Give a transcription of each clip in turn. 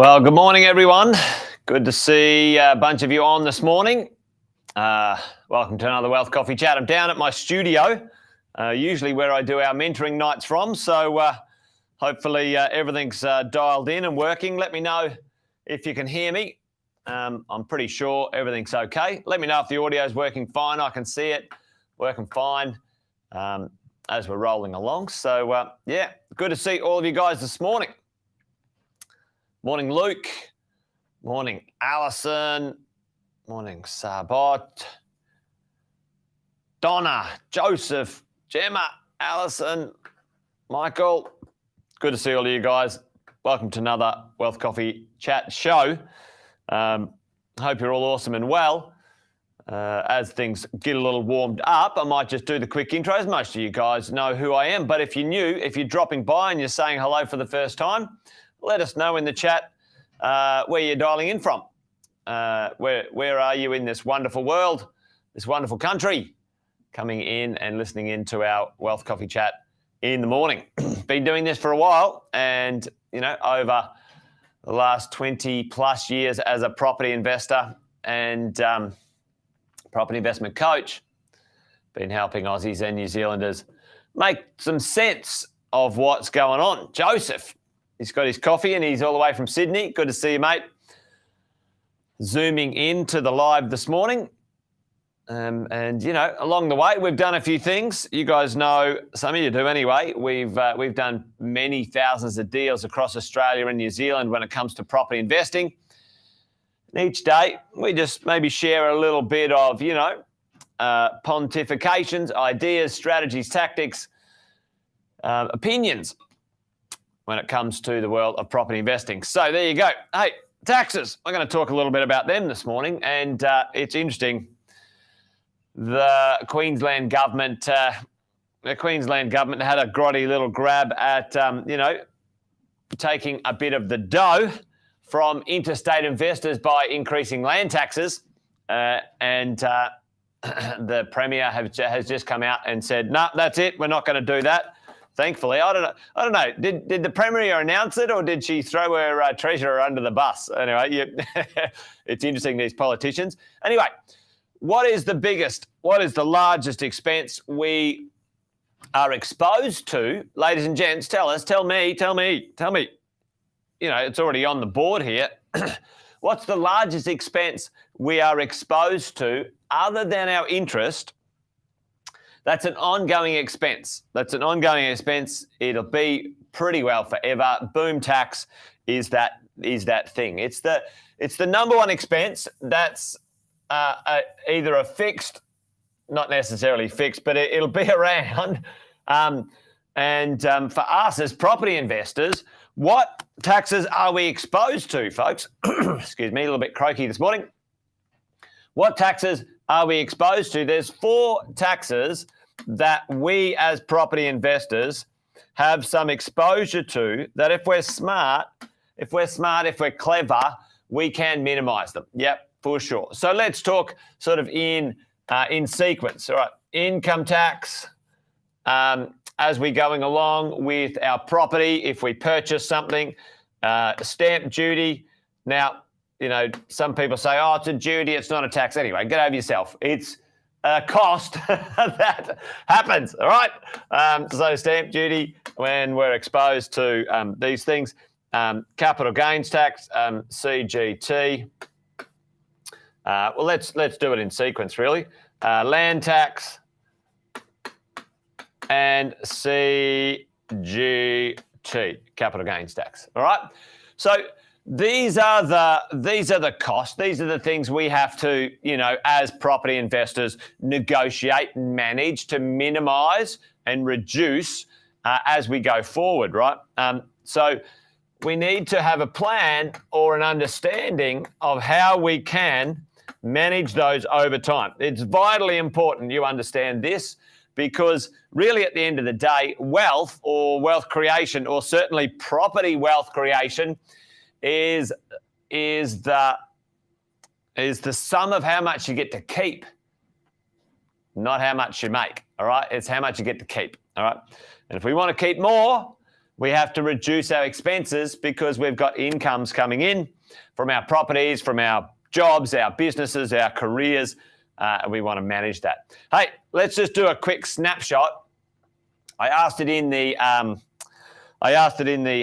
Well, good morning, everyone. Good to see a bunch of you on this morning. Welcome to another Wealth Coffee Chat. I'm down at my studio, usually where I do our mentoring nights from. So hopefully everything's dialed in and working. Let me know if you can hear me. I'm pretty sure everything's okay. Let me know if the audio is working fine. I can see it working fine as we're rolling along. So yeah, good to see all of you guys this morning. Morning, Luke. Morning, Alison. Morning, Sabot. Donna, Joseph, Gemma, Alison, Michael. Good to see all of you guys. Welcome to another Wealth Coffee Chat show. Hope you're all awesome and well. As things get a little warmed up, I might just do the quick intros. Most of you guys know who I am, but if you're new, if you're dropping by and you're saying hello for the first time, let us know in the chat where you're dialing in from. Where are you in this wonderful world, this wonderful country, coming in and listening into our Wealth Coffee Chat in the morning. Been doing this for a while, and over the last 20 plus years as a property investor and property investment coach, been helping Aussies and New Zealanders make some sense of what's going on. Joseph, he's got his coffee and he's all the way from Sydney. Good to see you, mate. Zooming into the live this morning. And along the way, we've done a few things. You guys know, some of you do anyway, we've done many thousands of deals across Australia and New Zealand when it comes to property investing. And each day, we just maybe share a little bit of, pontifications, ideas, strategies, tactics, opinions when it comes to the world of property investing. So there you go. Hey, taxes. I'm going to talk a little bit about them this morning, and it's interesting. The Queensland government had a grotty little grab at, taking a bit of the dough from interstate investors by increasing land taxes, and the Premier has just come out and said, "No, that's it. We're not going to do that." Thankfully, I don't know. Did the Premier announce it, or did she throw her treasurer under the bus? Anyway, it's interesting, these politicians. Anyway, what is the largest expense we are exposed to? Ladies and gents, tell me. It's already on the board here. What's the largest expense we are exposed to other than our interest? That's an ongoing expense. It'll be pretty well forever. Boom tax is that thing. It's the number one expense that's either a fixed, not necessarily fixed, but it'll be around. For us as property investors, what taxes are we exposed to, folks? Excuse me, a little bit croaky this morning. What taxes are we exposed to? There's 4 taxes that we as property investors have some exposure to, that if we're smart, if we're clever, we can minimize them. Yep, for sure. So let's talk sort of in sequence. All right, income tax, as we're going along with our property, if we purchase something, stamp duty. Now, some people say, oh, it's a duty, it's not a tax. Anyway, get over yourself. It's a cost that happens, all right? So stamp duty, when we're exposed to these things, capital gains tax, CGT. Well, let's do it in sequence, really. Land tax and CGT, capital gains tax. All right. So these are the costs. These are the things we have to, as property investors, negotiate and manage to minimise and reduce as we go forward. Right. So we need to have a plan or an understanding of how we can manage those over time. It's vitally important you understand this, because really at the end of the day, wealth creation, or certainly property wealth creation, is the sum of how much you get to keep, not how much you make. All right, it's how much you get to keep. All right, and if we want to keep more, we have to reduce our expenses because we've got incomes coming in from our properties, from our jobs, our businesses, our careers, and we want to manage that. Hey, let's just do a quick snapshot. I asked it in the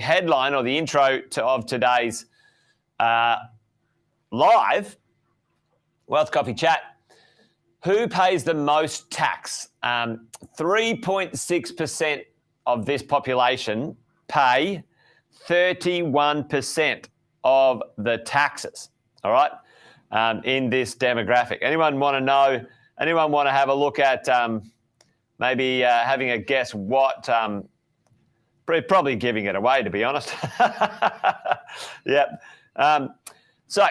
headline or the intro of today's live Wealth Coffee Chat. Who pays the most tax? 3.6% of this population pay 31% of the taxes, all right, in this demographic. Anyone want to know, anyone want to have a look at maybe having a guess what, probably giving it away, to be honest. Yep. So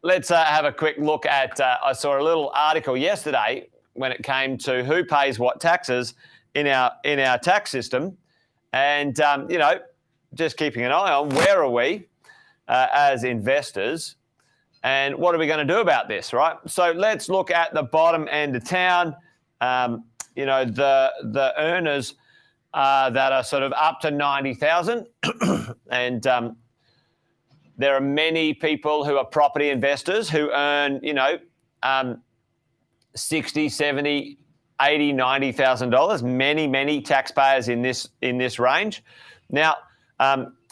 let's have a quick look at, I saw a little article yesterday when it came to who pays what taxes in our tax system. And, just keeping an eye on where are we as investors and what are we going to do about this, right? So let's look at the bottom end of town, the earners that are sort of up to 90,000. And there are many people who are property investors who earn, $60, 70, $80, $90,000. Many taxpayers in this range. Now,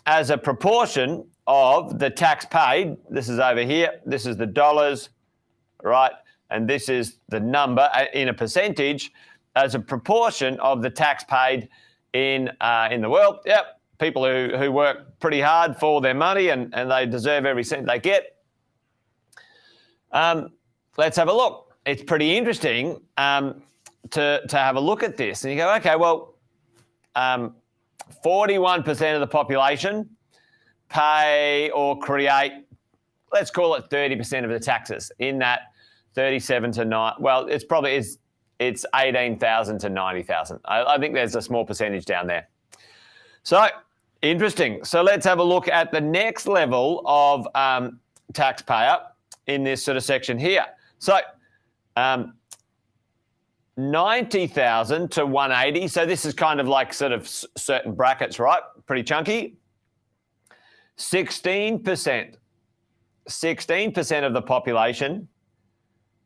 as a proportion of the tax paid, this is over here. This is the dollars, right? And this is the number in a percentage as a proportion of the tax paid in the world. Yep, people who work pretty hard for their money and they deserve every cent they get. Let's have a look. It's pretty interesting to have a look at this. And you go, okay, well, 41% of the population pay or create, let's call it 30% of the taxes in that 37 to 9. Well, it's 18,000 to 90,000. I think there's a small percentage down there. So interesting. So let's have a look at the next level of taxpayer in this sort of section here. So 90,000 to 180. So this is kind of like sort of certain brackets, right? Pretty chunky. 16% of the population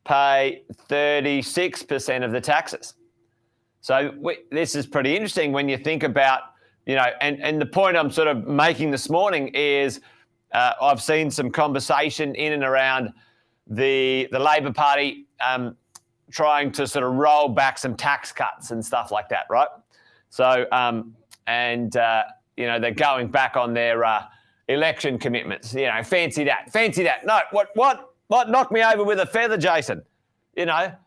pay 36% of the taxes. So this is pretty interesting when you think about, and the point I'm sort of making this morning is I've seen some conversation in and around the Labor Party trying to sort of roll back some tax cuts and stuff like that, right? So, they're going back on their election commitments. Fancy that. No, what knock me over with a feather, Jason? The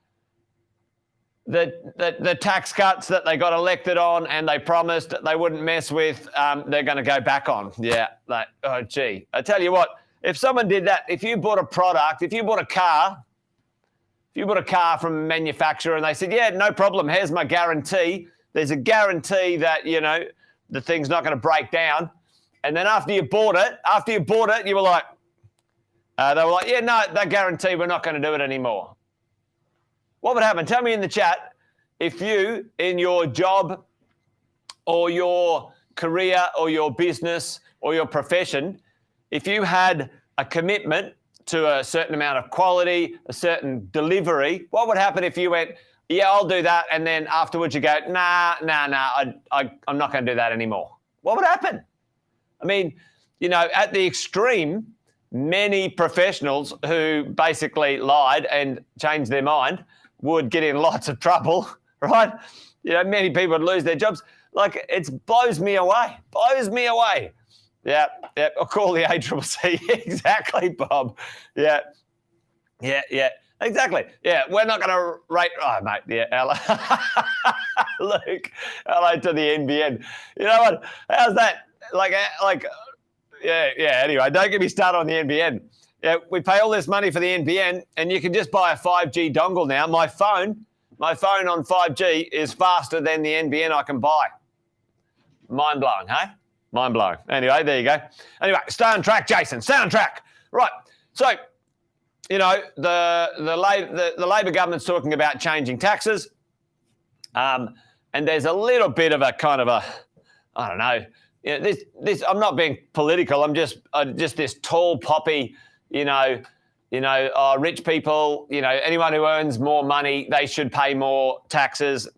tax cuts that they got elected on and they promised that they wouldn't mess with, they're going to go back on. Yeah, I tell you what, if someone did that, if you bought a product, if you bought a car from a manufacturer and they said, yeah, no problem, here's my guarantee. There's a guarantee that, the thing's not going to break down. And then after you bought it, you were like, they were like, yeah, no, that guarantee, we're not going to do it anymore. What would happen? Tell me in the chat if you, in your job or your career or your business or your profession, if you had a commitment to a certain amount of quality, a certain delivery, what would happen if you went, yeah, I'll do that, and then afterwards you go, nah, I'm not going to do that anymore? What would happen? I mean, at the extreme, many professionals who basically lied and changed their mind would get in lots of trouble, right? Many people would lose their jobs. Like, it blows me away. Yeah, I'll call the ACCC. Exactly, Bob. Yeah, exactly. Yeah, we're not going to rate. Oh, mate, yeah, hello. Luke, hello to the NBN. You know what? How's that? Yeah, anyway, don't get me started on the NBN. Yeah, we pay all this money for the NBN, and you can just buy a 5G dongle now. My phone on 5G is faster than the NBN I can buy. Mind blowing, hey? Mind blowing. Anyway, there you go. Anyway, stay on track, Jason. Stay on track. Right. So, the Labor government's talking about changing taxes, and there's a little bit of a kind of a, I don't know, this. I'm not being political. I'm just this tall poppy. Rich people. Anyone who earns more money, they should pay more taxes.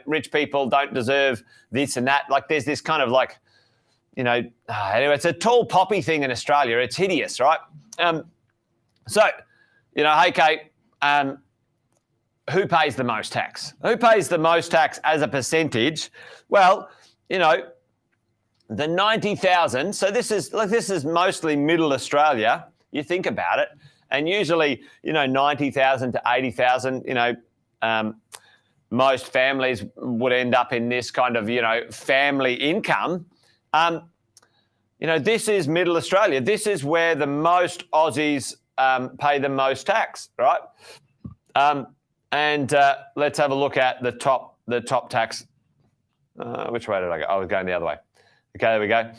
Rich people don't deserve this and that. Like there's this kind of like, anyway, it's a tall poppy thing in Australia. It's hideous, right? Hey Kate, who pays the most tax? Who pays the most tax as a percentage? Well, the 90,000. So this is mostly middle Australia. You think about it, and usually 90,000 to 80,000. Most families would end up in this kind of family income. This is middle Australia. This is where the most Aussies pay the most tax, right? Let's have a look at the top tax. Which way did I go? I was going the other way. Okay, there we go.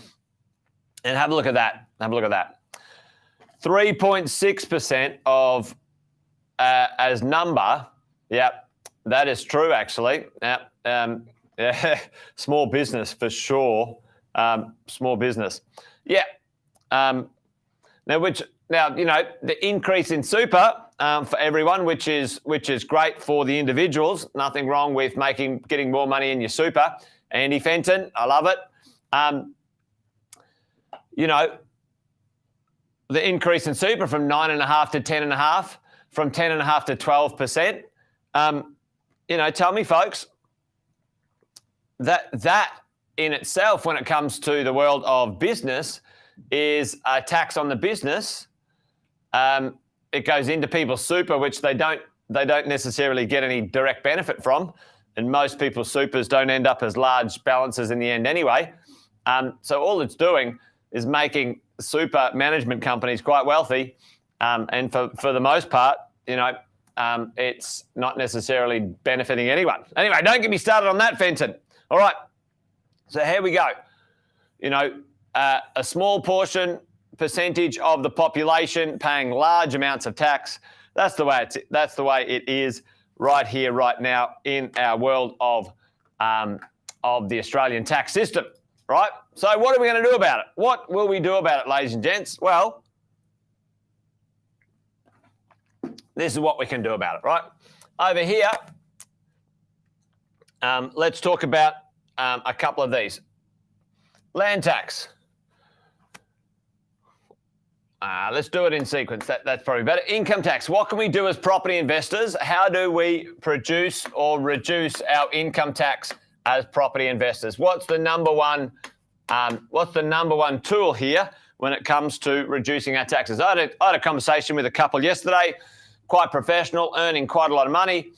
And have a look at that. 3.6% of as number. Yep, that is true actually. Yep. Small business for sure. Small business. Yeah. Now, the increase in super for everyone, which is great for the individuals. Nothing wrong with getting more money in your super. Andy Fenton, I love it. The increase in super from 9.5 to 10.5, from 10.5 to 12%. Tell me, folks, that in itself, when it comes to the world of business, is a tax on the business. It goes into people's super, which they don't necessarily get any direct benefit from, and most people's supers don't end up as large balances in the end anyway. So all it's doing is making super management companies quite wealthy, and for the most part, it's not necessarily benefiting anyone. Anyway, don't get me started on that, Fenton. All right, so here we go. A small percentage of the population paying large amounts of tax. That's the way it is right here, right now in our world of the Australian tax system, right? So what are we going to do about it? What will we do about it, ladies and gents? Well, this is what we can do about it, right? Over here, let's talk about a couple of these. Land tax. Let's do it in sequence. That's probably better. Income tax. What can we do as property investors? How do we produce or reduce our income tax as property investors? What's the number one tool here when it comes to reducing our taxes? I had a conversation with a couple yesterday, quite professional, earning quite a lot of money,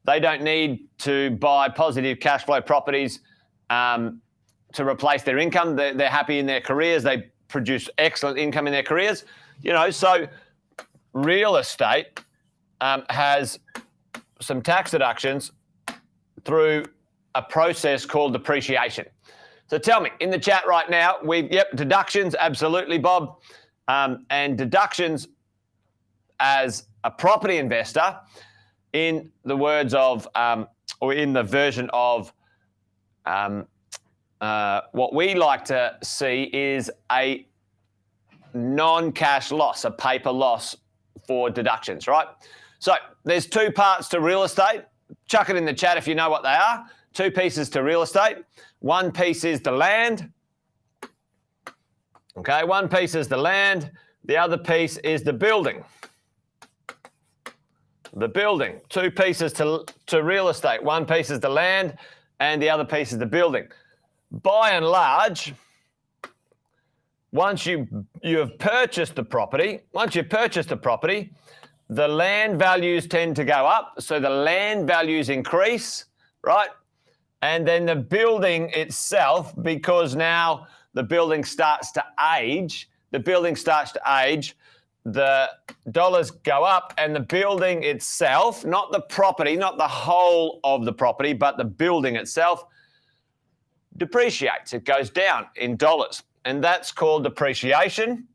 they don't need to buy positive cash flow properties to replace their income. They're happy in their careers. They produce excellent income in their careers. So real estate has some tax deductions through a process called depreciation. So tell me, in the chat right now, deductions, absolutely, Bob. And deductions as a property investor, in the words of, or in the version of what we like to see is a non-cash loss, a paper loss for deductions, right? So there's two parts to real estate. Chuck it in the chat if you know what they are. Two pieces to real estate. One piece is the land. Okay, one piece is the land. The other piece is the building. The building. Two pieces to real estate. One piece is the land and the other piece is the building. By and large, once you have purchased the property, the land values tend to go up. So the land values increase, right? And then the building itself, because now the building starts to age, the dollars go up and the building itself, not the property, not the whole of the property, but the building itself depreciates. It goes down in dollars. And that's called depreciation.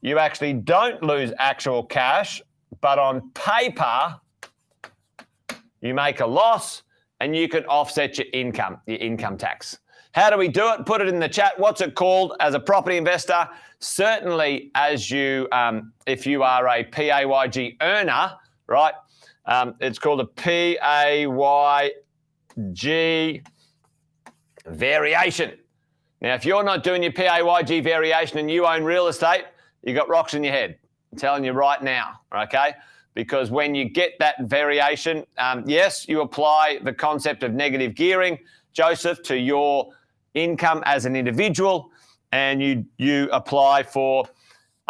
You actually don't lose actual cash, but on paper, you make a loss. and you can offset your income tax. How do we do it? Put it in the chat. What's it called as a property investor? Certainly, as you, if you are a PAYG earner, right? It's called a PAYG variation. Now, if you're not doing your PAYG variation and you own real estate, you got rocks in your head. I'm telling you right now, okay? Because when you get that variation, yes, you apply the concept of negative gearing, Joseph, to your income as an individual, and you apply for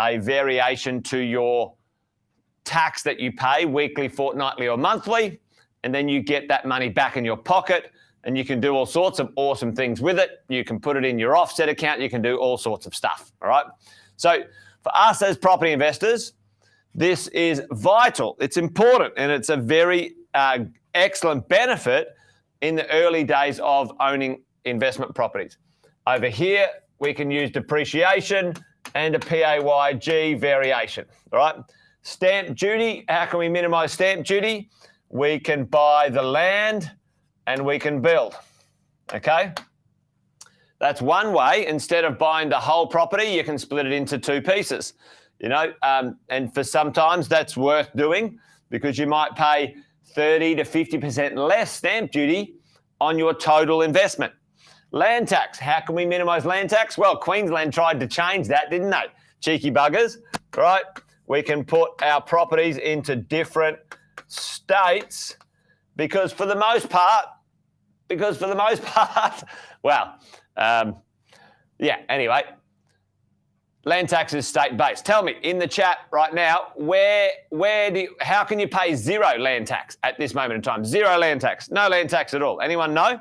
a variation to your tax that you pay weekly, fortnightly, or monthly, and then you get that money back in your pocket, and you can do all sorts of awesome things with it. You can put it in your offset account. You can do all sorts of stuff, all right? So for us as property investors, this is vital. It's important, and it's a very excellent benefit in the early days of owning investment properties. Over here, we can use depreciation and a PAYG variation, all right? Stamp duty, how can we minimize stamp duty? We can buy the land and we can build, okay? That's one way. Instead of buying the whole property, you can split it into two pieces, you know, and for sometimes that's worth doing because you might pay 30 to 50% less stamp duty on your total investment. Land tax, how can we minimize land tax? Well, Queensland tried to change that, didn't they? Cheeky buggers, right? We can put our properties into different states because for the most part, well, yeah, anyway, land tax is state-based. Tell me in the chat right now, how can you pay zero land tax at this moment in time? Zero land tax, no land tax at all. Anyone know?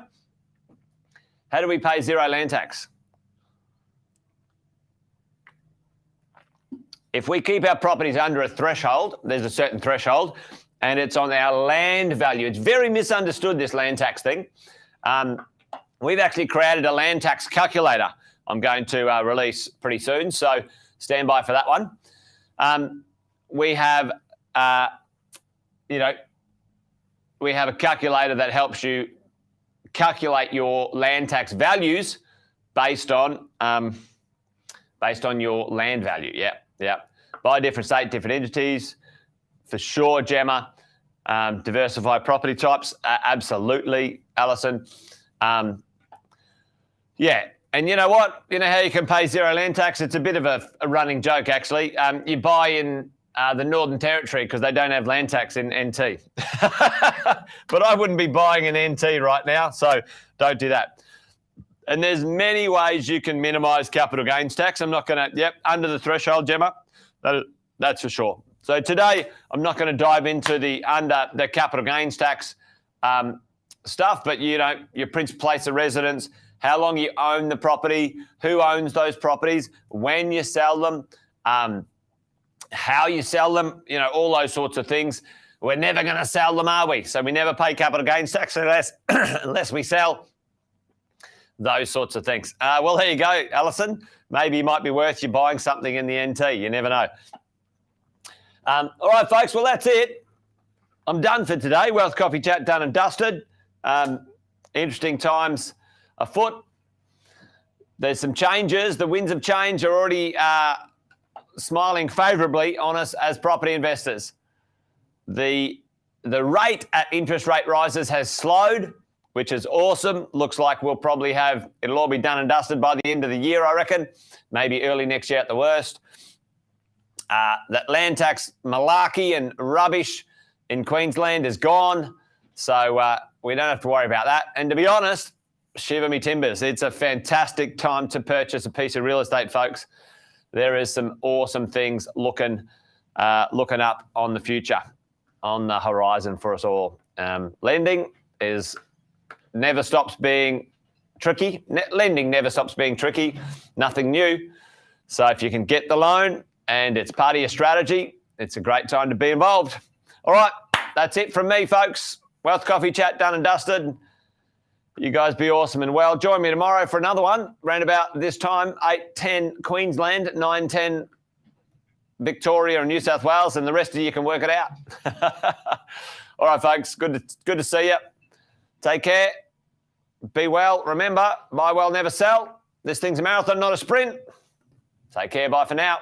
How do we pay zero land tax? If we keep our properties under a threshold, there's a certain threshold, and it's on our land value. It's very misunderstood, this land tax thing. We've actually created a land tax calculator I'm going to release pretty soon, so stand by for that one. We have, we have a calculator that helps you calculate your land tax values based on your land value. Yeah. By different state, different entities, for sure, Gemma. Diversify property types, absolutely, Alison. Yeah, and you know what? You know how you can pay zero land tax? It's a bit of a running joke, actually. You buy in the Northern Territory because they don't have land tax in NT. But I wouldn't be buying in NT right now, so don't do that. And there's many ways you can minimise capital gains tax. I'm not going to, under the threshold, Gemma, that's for sure. So today, I'm not going to dive into the capital gains tax stuff, but you know, your principal place of residence, how long you own the property, who owns those properties, when you sell them, how you sell them, you know, all those sorts of things. We're never going to sell them, are we? So we never pay capital gains tax unless we sell. Those sorts of things. Well, there you go, Alison. Maybe it might be worth you buying something in the NT. You never know. All right, folks. Well, that's it. I'm done for today. Wealth Coffee Chat done and dusted. Interesting times afoot. There's some changes. The winds of change are already smiling favourably on us as property investors. The rate at interest rate rises has slowed, which is awesome. Looks like we'll probably it'll all be done and dusted by the end of the year, I reckon. Maybe early next year at the worst. That land tax malarkey and rubbish in Queensland is gone. So we don't have to worry about that. And to be honest, shiver me timbers. It's a fantastic time to purchase a piece of real estate, folks. There is some awesome things looking up on the future, on the horizon for us all. Lending never stops being tricky. Lending never stops being tricky. Nothing new. So if you can get the loan and it's part of your strategy, it's a great time to be involved. All right, that's it from me, folks. Wealth Coffee Chat done and dusted. You guys be awesome and well. Join me tomorrow for another one, around about this time, 8:10 Queensland, 9:10 Victoria and New South Wales, and the rest of you can work it out. All right, folks, good to see you. Take care. Be well. Remember, buy well, never sell. This thing's a marathon, not a sprint. Take care. Bye for now.